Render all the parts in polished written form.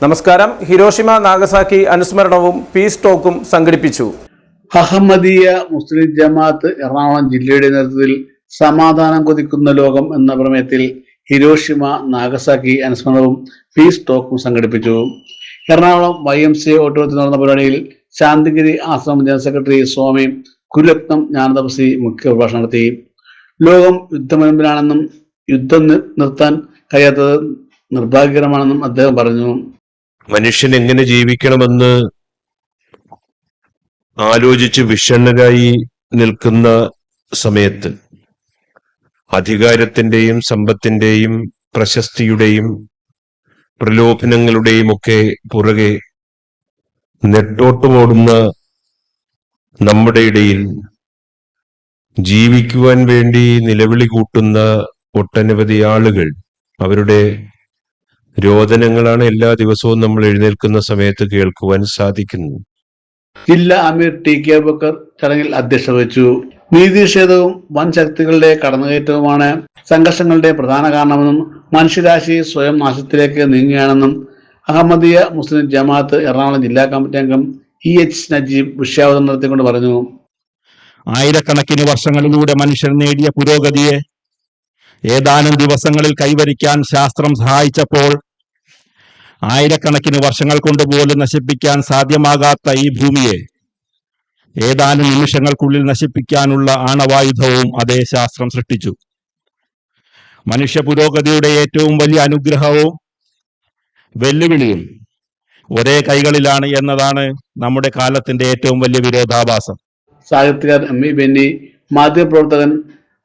നമസ്കാരം. Hiroshima Nagasaki അനുസ്മരണവും piece ടോക്കും സംഘടിപ്പിച്ചു. അഹമ്മദിയ മുസ്ലിം ജമാഅത്ത് എറണാകുളം ജില്ലയുടെ നേതൃത്വത്തിൽ സമാധാനം കൊതിക്കുന്ന ലോകം എന്ന പ്രമേയത്തിൽ ഹിരോഷിമ നാഗസാക്കി അനുസ്മരണവും പീസ് ടോക്കും സംഘടിപ്പിച്ചു. എറണാകുളം YMCA ഓഡിറ്റോറിയത്തിൽ നടന്ന പരിപാടിയിൽ ശാന്തിഗിരി ആശ്രമം ജനറൽ സെക്രട്ടറി സ്വാമി കുലരത്നം ജ്ഞാനതപസി മുഖ്യ പ്രഭാഷണം നടത്തി. ലോകം യുദ്ധമുൻപിലാണെന്നും യുദ്ധം നിർത്താൻ കഴിയാത്തത് നിർഭാഗ്യകരമാണെന്നും അദ്ദേഹം പറഞ്ഞു. മനുഷ്യൻ എങ്ങനെ ജീവിക്കണമെന്ന് ആലോചിച്ച് വിഷണ്ണരായി നിൽക്കുന്ന സമയത്ത് അധികാരത്തിന്റെയും സമ്പത്തിന്റെയും പ്രശസ്തിയുടെയും പ്രലോഭനങ്ങളുടെയും ഒക്കെ പുറകെ നെട്ടോട്ടമോടുന്ന നമ്മുടെ ഇടയിൽ ജീവിക്കുവാൻ വേണ്ടി നിലവിളി കൂട്ടുന്ന ഒട്ടനവധി ആളുകൾ, അവരുടെ രോദനങ്ങളാണ് എല്ലാ ദിവസവും നമ്മൾ എഴുന്നേൽക്കുന്ന സമയത്ത് കേൾക്കുവാൻ സാധിക്കുന്നത്. ജില്ലാ അമീർ TK അബൂബക്കർ ചടങ്ങിൽ അധ്യക്ഷത വഹിച്ചു. നീതിനിഷേധവും വൻ ശക്തികളുടെ കടന്നുകയറ്റവുമാണ് സംഘർഷങ്ങളുടെ പ്രധാന കാരണമെന്നും മനുഷ്യരാശി സ്വയം നാശത്തിലേക്ക് നീങ്ങുകയാണെന്നും അഹമ്മദിയ മുസ്ലിം ജമാഅത്ത് എറണാകുളം ജില്ലാ കമ്മിറ്റി അംഗം EH നജീബ് വിഷയാവതരണം നടത്തിക്കൊണ്ട് പറഞ്ഞു. ആയിരക്കണക്കിന് വർഷങ്ങളിലൂടെ മനുഷ്യർ നേടിയ പുരോഗതിയെ ഏതാനും ദിവസങ്ങളിൽ കൈവരിക്കാൻ ശാസ്ത്രം സഹായിച്ചപ്പോൾ ആയിരക്കണക്കിന് വർഷങ്ങൾ കൊണ്ട് പോലും നശിപ്പിക്കാൻ സാധ്യമാകാത്ത ഈ ഭൂമിയെ ഏതാനും നിമിഷങ്ങൾക്കുള്ളിൽ നശിപ്പിക്കാനുള്ള ആണവായുധവും അതേ ശാസ്ത്രം സൃഷ്ടിച്ചു. മനുഷ്യ പുരോഗതിയുടെ ഏറ്റവും വലിയ അനുഗ്രഹവും വെല്ലുവിളിയും ഒരേ കൈകളിലാണ് എന്നതാണ് നമ്മുടെ കാലത്തിന്റെ ഏറ്റവും വലിയ വിരോധാഭാസം. സാഹിത്യകാരൻ ME ബെന്നി, മാധ്യമപ്രവർത്തകൻ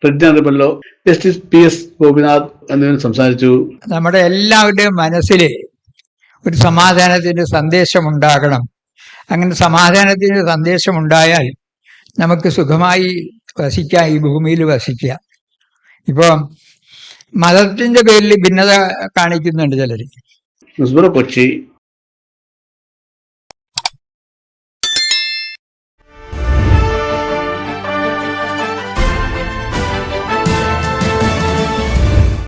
റിഡ്ജനറിബല്ലോ, ജസ്റ്റിസ് PS ഗോപിനാഥ് എന്നിവർ സംസാരിച്ചു. നമ്മുടെ എല്ലാവരുടെയും മനസ്സിൽ ഒരു സമാധാനത്തിന്റെ സന്ദേശം ഉണ്ടാകണം. അങ്ങനെ സമാധാനത്തിന്റെ സന്ദേശം ഉണ്ടായാൽ നമുക്ക് സുഖമായി വസിക്കാം, ഈ ഭൂമിയിൽ വസിക്കാം. ഇപ്പൊ മതത്തിന്റെ പേരിൽ ഭിന്നത കാണിക്കുന്നുണ്ട് ചിലര്. കൊച്ചി.